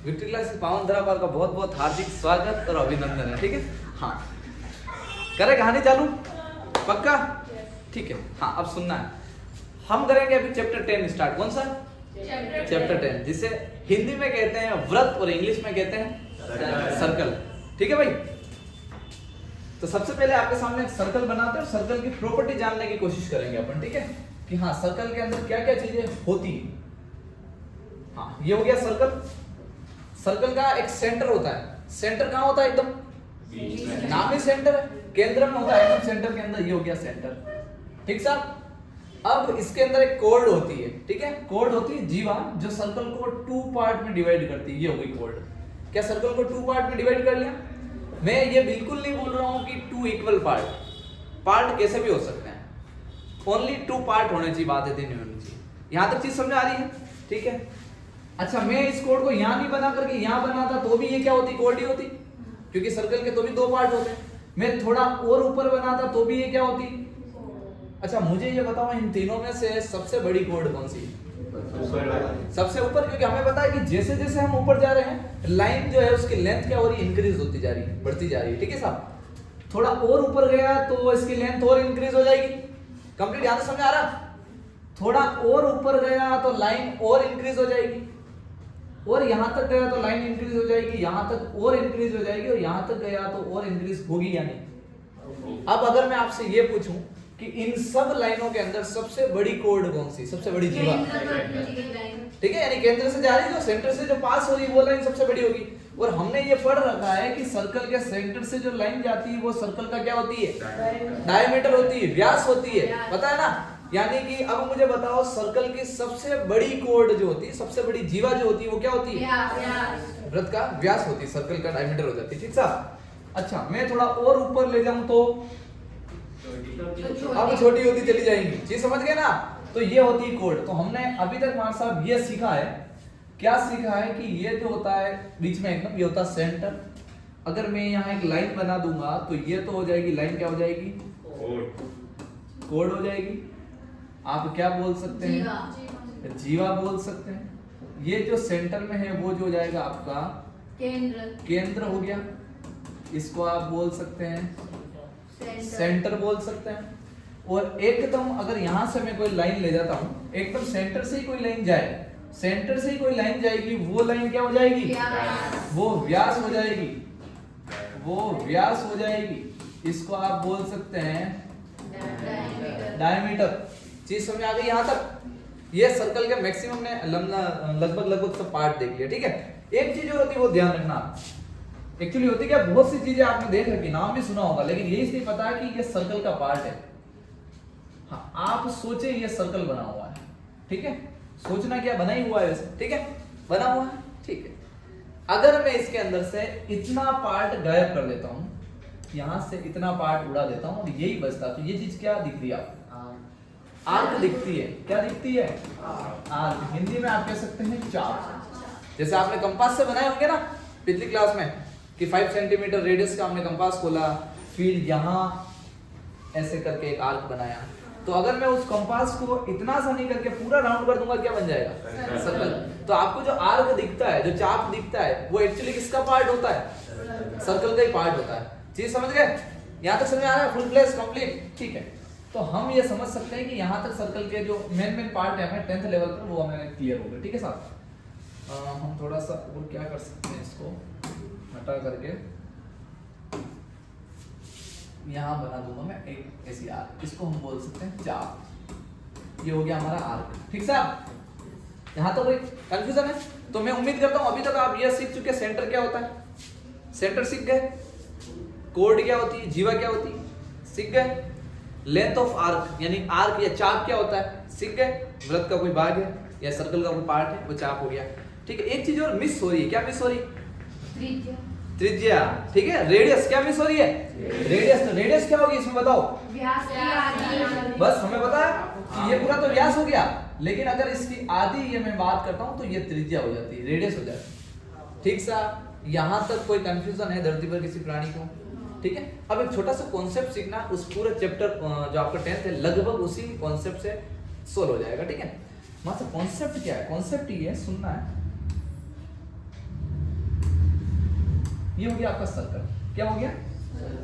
Victory class की पावन धरा पर का बहुत बहुत हार्दिक स्वागत और अभिनंदन है। ठीक है, हाँ करें कहानी चालू, पक्का? ठीक है, हाँ अब सुनना है। हम करेंगे अभी चैप्टर 10 स्टार्ट। कौन सा चैप्टर 10, जिसे हिंदी में कहते हैं व्रत और इंग्लिश में कहते हैं सर्कल। ठीक है भाई, तो सबसे पहले आपके सामने एक सर्कल बनाते हैं और सर्कल की प्रॉपर्टी जानने की कोशिश करेंगे अपन। ठीक है, कि हाँ सर्कल के अंदर क्या क्या चीजें होती है। हाँ ये हो गया सर्कल। सर्कल का एक सेंटर होता है। सेंटर कहाँ होता है? एकदम नाम ही सेंटर है, केंद्र में होता है एकदम सेंटर के अंदर। ये हो गया सेंटर। ठीक साहब, अब इसके अंदर एक कॉर्ड होती है। ठीक है, कॉर्ड होती है जीवा, जो सर्कल को 2 पार्ट में डिवाइड करती है। ये हो गई कॉर्ड। क्या सर्कल को 2 पार्ट में डिवाइड कर लिया? मैं ये बिल्कुल नहीं बोल रहा हूं कि 2 इक्वल पार्ट कैसे भी हो सकते हैं। ओनली 2 पार्ट होने चाहिए, बात इतनी होनी चाहिए। यहां तक चीज समझ आ रही है? ठीक है, अच्छा मैं इस कोड को यहां भी बना करके यहां बनाता तो भी ये क्या होती? कोड ही होती, क्योंकि सर्कल के तो भी 2 पार्ट होते हैं। मैं थोड़ा और ऊपर बनाता तो भी ये क्या होती? अच्छा मुझे ये बताओ, इन तीनों में से सबसे बड़ी कोड कौन सी? सबसे ऊपर, क्योंकि हमें पता है कि जैसे जैसे हम ऊपर जा रहे हैं लाइन जो है उसकी लेंथ क्या हो रही है? इंक्रीज होती जा रही है, बढ़ती जा रही है। ठीक है साहब, थोड़ा और ऊपर गया तो इसकी लेंथ और इंक्रीज हो जाएगी। कंप्लीट यहां तक समझ आ रहा? थोड़ा और ऊपर गया तो लाइन और इंक्रीज हो जाएगी, और यहां तक गया तो लाइन इंक्रीज हो जाएगी, यहां तक और इंक्रीज हो जाएगी, और यहां तक गया तो और इंक्रीज होगी या नहीं? अब अगर मैं आपसे ये पूछूं कि इन सब लाइनों के अंदर सबसे बड़ी कोड कौन सी, सबसे बड़ी जीवा? ठीक है, यानी केंद्र से जा रही जो सेंटर से जो पास हो रही वो लाइन सबसे बड़ी होगी। और हमने ये पढ़ रखा है कि सर्कल के सेंटर से जो लाइन जाती है वो सर्कल का क्या होती है? डायमीटर होती है, व्यास होती है, पता है ना? यानी कि अब मुझे बताओ, सर्कल की सबसे बड़ी कोड जो होती है, सबसे बड़ी जीवा जो होती है वो क्या होती है? वृत्त का व्यास होती है, सर्कल का डायमीटर हो जाती है। ठीक साहब, अच्छा मैं थोड़ा और ऊपर ले जाऊं तो अब छोटी होती चली जाएंगी। चीज समझ गए ना? तो ये होती है कोड। तो हमने अभी तक मान साहब ये सीखा है, क्या सीखा है कि ये जो होता है बीच में एकदम, ये होता है सेंटर। अगर मैं यहाँ एक लाइन बना दूंगा तो ये तो हो जाएगी लाइन, क्या हो जाएगी? कोड हो जाएगी। आप क्या बोल सकते हैं? जीवा बोल सकते हैं। ये जो सेंटर में है वो जो हो जाएगा आपका केंद्र हो गया। इसको आप बोल सकते हैं सेंटर बोल सकते हैं। और एकदम अगर यहां से मैं कोई लाइन ले जाता हूं, एकदम सेंटर से ही कोई लाइन जाए, सेंटर से ही कोई लाइन जाएगी, वो लाइन क्या हो जाएगी? वो व्यास हो जाएगी, वो व्यास हो जाएगी। इसको आप बोल सकते हैं डायमीटर। चीज समझ आ गई यहां तक? ये सर्कल के मैक्सिमम ने लगभग सब पार्ट देख लिया। ठीक है, एक चीज और होती है वो ध्यान रखना। एक्चुअली होती क्या, बहुत सी चीजें आपने देख रखी, नाम भी सुना होगा, लेकिन ये इसलिए पता है कि ये सर्कल का पार्ट है। हाँ आप सोचे ये सर्कल बना हुआ है। ठीक है, सोचना क्या, बना ही हुआ है वैसे। ठीक है, बना हुआ है। ठीक है, अगर मैं इसके अंदर से इतना पार्ट गायब कर देता हूं, यहां से इतना पार्ट उड़ा देता हूं और यही बचता, तो ये चीज क्या दिख रही है आपको? आर्क दिखती है। क्या दिखती है? आर्क। हिंदी में आप कह सकते हैं चाप। जैसे आपने कंपास से बनाए होंगे ना पिछली क्लास में, कि 5 सेंटीमीटर रेडियस का हमने कंपास खोला, फिर यहाँ ऐसे करके एक आर्क बनाया। तो अगर मैं उस कंपास को इतना सा नहीं करके पूरा राउंड कर दूंगा, क्या बन जाएगा? सर्कल। तो आपको जो आर्क दिखता है, जो चाप दिखता है, वो एक्चुअली किसका पार्ट होता है? सर्कल का ही पार्ट होता है। चीज समझ गए? यहाँ तक समझ आ रहा है? Full flash complete. ठीक है, तो हम ये समझ सकते हैं कि यहाँ तक सर्कल के जो मेन पार्ट है हमें 10th लेवल पर वो हमें क्लियर हो गए। ठीक है साहब, हम थोड़ा सा और क्या कर सकते हैं, इसको हटा करके यहाँ बना दूंगा मैं एक ऐसी आर्क। इसको हम बोल सकते हैं चाप। ये हो गया हमारा आर्क। ठीक साहब, यहाँ तो कोई कंफ्यूजन है? तो मैं उम्मीद करता हूँ अभी तक आप ये सीख चुके, सेंटर क्या होता है, सेंटर सीख गए, कोड क्या होती है, जीवा क्या होती है, सीख गए। लेंथ ऑफ आर्क यानी आर्क या चाप क्या होता है, सीख गए। वृत्त का कोई भाग है या सर्कल का कोई पार्ट है, वो चाप हो गया। ठीक है, एक चीज और मिस हो रही है। क्या मिस हो रही है? त्रिज्या। ठीक है, रेडियस क्या मिस हो रही है? रेडियस। तो रेडियस क्या होगी इसमें बताओ? बस हमें पता है कि ये पूरा तो व्यास हो गया, लेकिन अगर इसकी आधी ये मैं बात करता हूं तो ये त्रिज्या हो जाती है, रेडियस हो जाती है। ठीक सा, यहां तक कोई कंफ्यूजन है धरती पर किसी प्राणी को? ठीक है, अब एक छोटा सा कॉन्सेप्ट सीखना, उस पूरे चैप्टर जो आपका 10th है लगभग उसी कॉन्सेप्ट से सोल्व हो जाएगा। ठीक है, मतलब कॉन्सेप्ट क्या है? कॉन्सेप्ट ये सुनना है ये हो गया आपका सर्कल। क्या हो गया?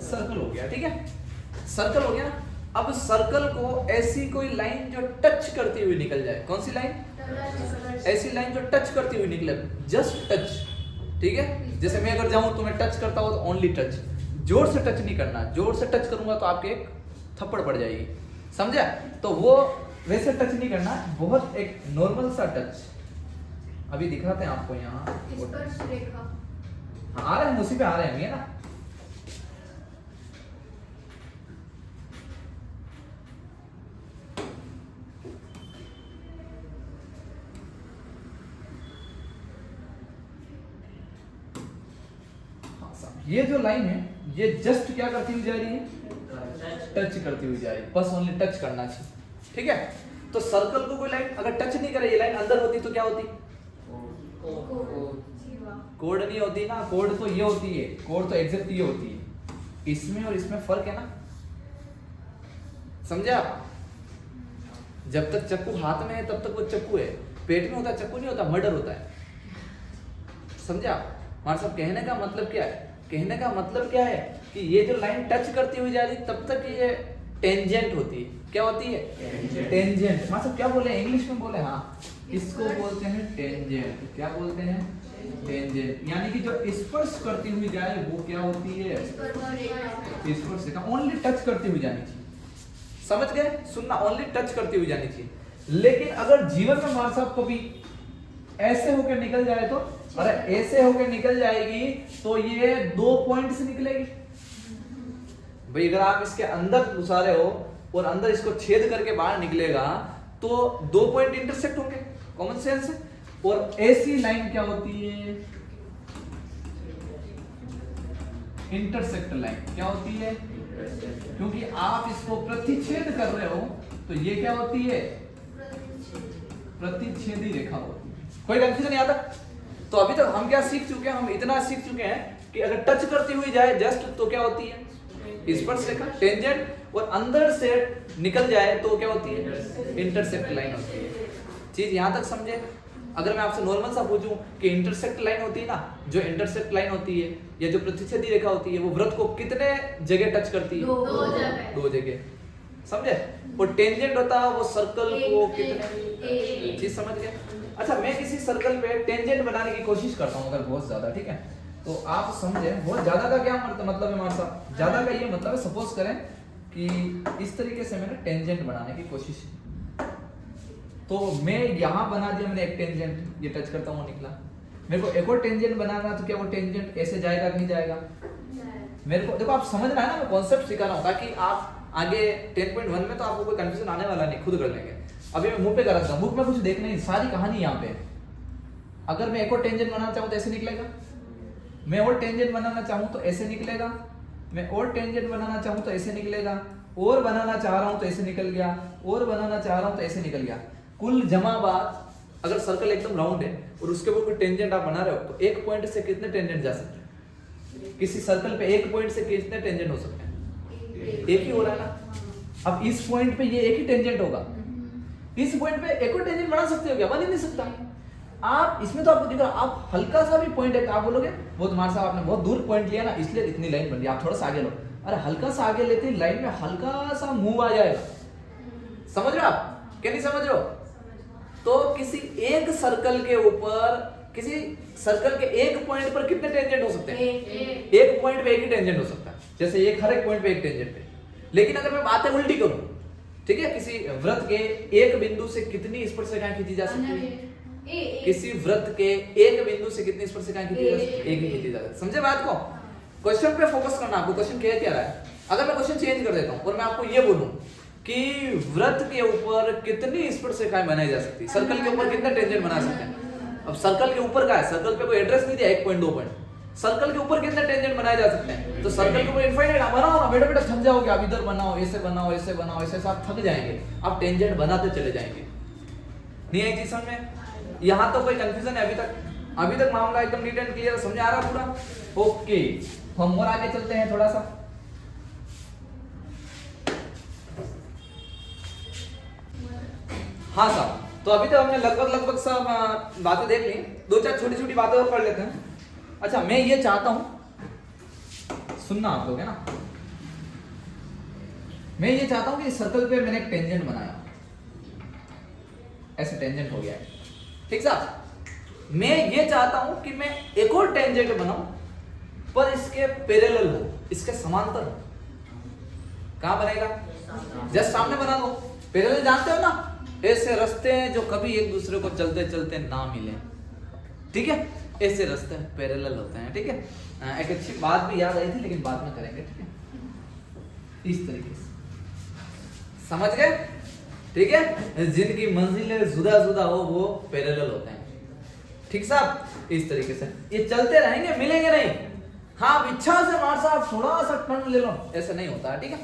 सर्कल हो गया। ठीक है, सर्कल हो गया। अब सर्कल को ऐसी कोई लाइन जो टच करती हुई निकल जाए। कौन सी लाइन? ऐसी लाइन जो टच करती हुई निकले, जस्ट टच। ठीक है, जैसे मैं अगर जाऊं तो मैं टच करता हूं तो ओनली टच, जोर से टच नहीं करना। जोर से टच करूंगा तो आपके एक थप्पड़ पड़ जाएगी, समझा? तो वो वैसे टच नहीं करना, बहुत एक नॉर्मल सा टच। अभी दिखाते हैं आपको यहाँ। हाँ, आ रहे हैं, उसी पे आ रहे हैं, ये ना। ये जो लाइन है ये जस्ट क्या करती हुई जा रही है? टच करती हुई जा रही है, बस ओनली टच करना चाहिए। ठीक है, तो सर्कल को कोई लाइन अगर टच नहीं करे, ये लाइन अंदर होती तो क्या होती? कोड नहीं होती ना। कोड तो ये होती है, कोड तो एग्जैक्ट ये होती है। इसमें और इसमें फर्क है ना, समझे आप? जब तक चक्कू हाथ में है तब तक वो चक्कू है, पेट में होता है चक्कू नहीं होता, मर्डर होता है। समझे आप? हमारे साहब कहने का मतलब क्या है? कहने का मतलब क्या है कि ये जो लाइन टच करती हुई जा रही तब तक ये टेंजेंट होती है। क्या होती है? टेंजेंट। मतलब क्या बोले इंग्लिश में बोले? हाँ, इसको बोलते हैं टेंजेंट। क्या बोलते हैं? टेंजेंट। यानी कि जो स्पर्श करती हुई जाए वो क्या होती है? स्पर्श का ओनली टच करती हुई जानी चाहिए। समझ गए? सुनना, ओनली टच करती हुई जानी चाहिए। लेकिन अगर जीवन में हमारे साहब को भी ऐसे होकर निकल जाए तो, अरे ऐसे होकर निकल जाएगी तो ये 2 पॉइंट से निकलेगी। भाई अगर आप इसके अंदर घुसा रहे हो और अंदर इसको छेद करके बाहर निकलेगा तो 2 पॉइंट इंटरसेक्ट होंगे, कॉमन सेंस है। और ऐसी लाइन क्या होती है? Intersect line. क्या होती है? क्योंकि आप इसको प्रतिच्छेद कर रहे हो तो ये क्या होती है? प्रतिच्छेदी रेखा होती है। कोई कंफ्यूजन नहीं आता? तो अभी तक हम क्या सीख चुके हैं? हम इतना सीख चुके हैं कि अगर टच करती हुई जाए जस्ट तो क्या होती है? स्पर्श रेखा, टेंजेंट। और अंदर से निकल जाए तो क्या होती है? इंटरसेक्ट लाइन होती है। चीज यहां तक समझे? अगर मैं आपसे नॉर्मल सा पूछूं कि इंटरसेक्ट लाइन होती है ना, जो इंटरसेक्ट लाइन होती है या जो प्रतिच्छेदी रेखा होती है वो वृत्त को कितने जगह टच करती है? 2 जगह। समझे? और टेंजेंट होता है वो सर्कल को कितने, चीज समझ गए? अच्छा, मैं किसी सर्कल पे टेंजेंट बनाने की कोशिश करता हूँ अगर बहुत ज्यादा, ठीक है, तो आप समझे बहुत ज्यादा का क्या मतलब है हमारे साथ? ज्यादा का ये मतलब है, सपोज करें कि इस तरीके से मैंने टेंजेंट बनाने की कोशिश, तो मैं यहाँ बना दिया मैंने एक टेंजेंट, ये टच करता हूँ निकला। मेरे को एक और टेंजेंट बनाना, तो क्या वो टेंजेंट ऐसे जाएगा कि नहीं जाएगा? मेरे को देखो, आप समझना है ना, मैं कॉन्सेप्ट सिखा रहा हूँ ताकि आप आगे 10.1 में तो आपको कोई कंफ्यूजन आने वाला नहीं, खुद कर लेंगे। अभी मैं मुंह पे कर रखता हूँ, बुक में कुछ देखना नहीं, सारी कहानी यहाँ पे। अगर मैं एक और टेंजेंट बनाना चाहूँ तो ऐसे निकलेगा, मैं और टेंजेंट बनाना चाहूँ तो ऐसे निकलेगा, मैं और टेंजेंट बनाना चाहूँ तो ऐसे निकलेगा, और बनाना चाह रहा हूँ तो ऐसे निकल गया, और बनाना चाह रहा हूँ तो ऐसे निकल गया। कुल जमा बात, अगर सर्कल एकदम राउंड है और उसके ऊपर कोई टेंजेंट आप बना रहे हो तो एक पॉइंट से कितने टेंजेंट जा सकते हैं? किसी सर्कल पे एक पॉइंट से कितने टेंजेंट हो सकते हैं? एक ही हो रहा है ना। अब इस पॉइंट पे ये एक ही टेंजेंट होगा, इस पॉइंट पे एक और टेंजेंट बना सकते हो क्या? बन ही नहीं सकता। आप इसमें तो आपको दिख रहा, आप हल्का सा भी पॉइंट है तो आप बोलोगे वो तुम्हारे साथ आपने बहुत दूर पॉइंट लिया ना इसलिए इतनी लाइन बन रही है, आप थोड़ा सा आगे लो। अरे हल्का सा आगे लेते लाइन में हल्का सा मूव आ जाएगा। समझ रहे हो आप? क्या नहीं समझ रहे हो? तो किसी एक सर्कल के ऊपर, किसी सर्कल के एक पॉइंट पर कितने टेंजेंट हो सकते हैं? एक पॉइंट पे एक ही टेंजेंट हो सकता है, जैसे एक हर एक पॉइंट पे एक टेंजेंट है। लेकिन अगर मैं बातें उल्टी करूं, ठीक है, किसी वृत्त के एक बिंदु से कितनी स्पर्शरेखाएं खींची जा सकती है? किसी वृत्त के एक बिंदु से कितनी स्पर्शरेखाएं खींची जा सकती है? एक ही खींची जा सकती है। समझे बात को? क्वेश्चन पे फोकस करना, आपको क्वेश्चन कह क्या रहा है। अगर मैं क्वेश्चन चेंज कर देता हूं और मैं आपको ये बोलूं कि वृत्त के ऊपर कितनी स्पर्शरेखाएं बनाई जा सकती है, सर्कल के ऊपर कितने टेंजेंट बना सकते हैं? अब सर्कल के ऊपर का है, सर्कल पे कोई एड्रेस नहीं दिया 1.2 पॉइंट, सर्कल के ऊपर कितने टेंजेंट बनाए जा सकते हैं? तो सर्कल के ऊपर इनफाइनाइट बनाओ ना, बेटा बेटा थक जाओगे आप, इधर बनाओ, ऐसे बनाओ, ऐसे बनाओ, ऐसे आप थक जाएंगे, आप टेंजेंट बनाते चले जाएंगे। नहीं आई चीज समझ में? यहाँ तो कोई कंफ्यूजन है अभी तक? अभी तक मामला एकदम नीट एंड क्लियर समझ आ रहा पूरा? ओके, हम और आगे चलते हैं थोड़ा सा। हाँ साहब, तो अभी तक हमने लगभग सब बातें देख ली, 2-4 छोटी छोटी बातें और कर लेते हैं। अच्छा, मैं ये चाहता हूं सुनना आप लोग, है ना। मैं ये चाहता हूं कि इस सर्कल पे मैंने एक टेंजेंट बनाया, ऐसे टेंजेंट हो गया है, ठीक साहब। मैं ये चाहता हूं कि मैं एक और टेंजेंट बनाऊं, पर इसके पैरेलल हो, इसके समांतर हो। कहां बनेगा? जस्ट सामने बना दो। पैरेलल जानते हो ना, ऐसे रास्ते हैं जो कभी एक दूसरे को चलते चलते ना मिले, ठीक है, ऐसे रास्ते पैरेलल होते हैं, ठीक है। एक अच्छी बात भी याद आई थी, लेकिन बाद में करेंगे, ठीक है। इस तरीके से समझ गए, ठीक है। जिनकी मंजिलें जुदा जुदा हो वो पैरेलल होते हैं, ठीक साहब। इस तरीके से ये चलते रहेंगे, मिलेंगे नहीं। हाँ, इच्छा से मार साहब थोड़ा सा टर्न ले लो, ऐसे नहीं होता है, ठीक है।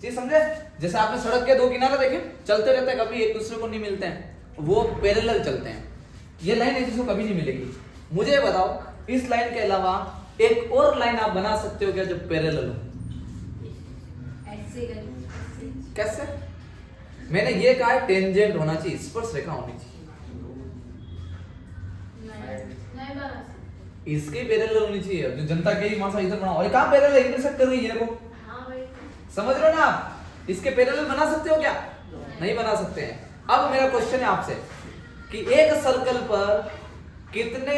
चीज समझे? जैसे आपने सड़क के दो किनारे देखे, चलते रहते हैं, कभी एक दूसरे को नहीं मिलते हैं, वो पैरेलल चलते हैं। ये लाइन एक दूसरे को कभी नहीं मिलेगी। मुझे बताओ, इस लाइन के अलावा एक और लाइन आप बना सकते हो क्या जो पैरेलल हो? कैसे? मैंने ये कहा है टेंजेंट होना चाहिए, स्पर्श रेखा होनी चाहिए, इसके पैरेलल होनी चाहिए। जो जनता के ही मासा इधर बनाओ, और कहां पैरेलल इंटरसेक्ट कर रही है, देखो, समझ रहे हो ना आप? इसके पैरेलल बना सकते हो क्या? नहीं बना सकते हैं। अब मेरा क्वेश्चन है आपसे कि एक सर्कल पर कितने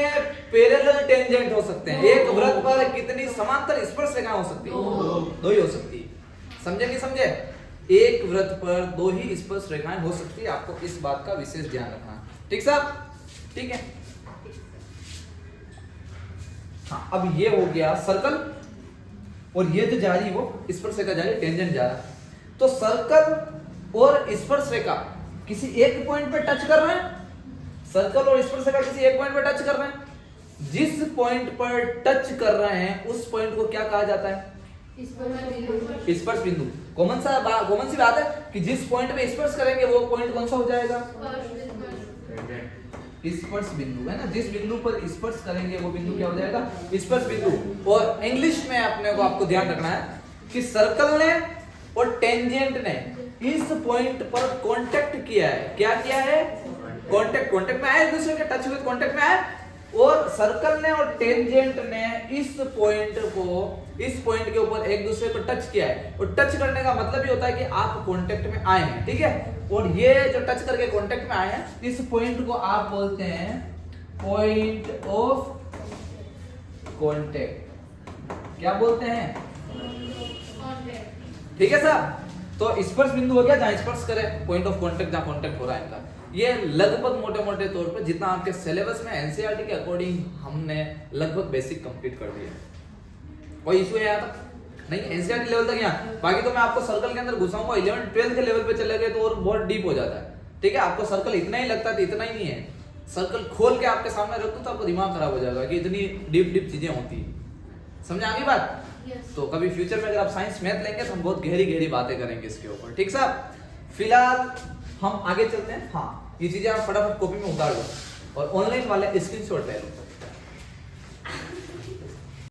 पैरेलल टेंजेंट हो सकते हैं? एक वृत्त पर कितनी समांतर स्पर्श रेखाएं हो सकती है? दो ही हो सकती है। समझे नहीं समझे? एक वृत्त पर दो ही स्पर्श रेखाएं हो सकती है। आपको इस बात का विशेष ध्यान रखना, ठीक साहब, ठीक है। हाँ, अब ये हो गया सर्कल, और ये जो जा रही वो स्पर्श रेखा जा रही, टेंजेंट जा रहा है। तो सर्कल और स्पर्श रेखा किसी एक पॉइंट पे टच कर रहे हैं। सर्कल और स्पर्श रेखा किसी एक पॉइंट पे टच कर रहे हैं। जिस पॉइंट पर टच कर रहे हैं उस पॉइंट को क्या कहा जाता है? स्पर्श बिंदु। कॉमन सी बात है कि जिस पॉइंट पे स्पर्श करेंगे वो पॉइंट कौन सा हो जाएगा? स्पर्श बिंदु, है ना। जिस बिंदु पर स्पर्श करेंगे वो बिंदु क्या हो जाएगा? स्पर्श बिंदु। और इंग्लिश में अपने को आपको ध्यान रखना है कि सर्कल ने और टेंजेंट ने इस पॉइंट पर कांटेक्ट किया है। क्या किया है? कांटेक्ट में आए, एक दूसरे के टच हुए, कांटेक्ट में आए। और सर्कल ने और टेंजेंट ने इस पॉइंट के ऊपर एक दूसरे को टच किया है। और टच करने का मतलब ये होता है कि आप कांटेक्ट में आए हैं, ठीक है। और ये जो टच करके कांटेक्ट में आए हैं, इस पॉइंट को आप बोलते हैं पॉइंट ऑफ कांटेक्ट। क्या बोलते हैं? ठीक है साहब। तो स्पर्श बिंदु हो गया जहां स्पर्श करे, पॉइंट ऑफ कांटेक्ट जहां कांटेक्ट हो रहा है इनका। ये लगभग मोटे तौर पर जितना आपके सिलेबस में एनसीईआरटी के अकॉर्डिंग हमने लगभग बेसिक कंप्लीट कर दिया। कोई इशू है यहाँ तक? नहीं, एनसीईआरटी लेवल तक यहाँ। बाकी तो मैं आपको सर्कल के अंदर घुसाऊंगा, 11-12 के लेवल पे चले गए तो और बहुत डीप हो जाता है, ठीक है। आपको सर्कल इतना ही लगता है, इतना ही नहीं है। सर्कल खोल के आपके सामने रख दूं तो आपको दिमाग खराब हो जाएगा कि इतनी डीप चीजें होती है। समझ आ गई बात? तो कभी फ्यूचर में अगर आप साइंस मैथ लेंगे तो हम बहुत गहरी बातें करेंगे इसके ऊपर, ठीक साहब। फिलहाल हम आगे चलते हैं। हाँ, ये चीजें आप फटाफट कॉपी में उतार लो और ऑनलाइन वाले स्क्रीनशॉट ले लो।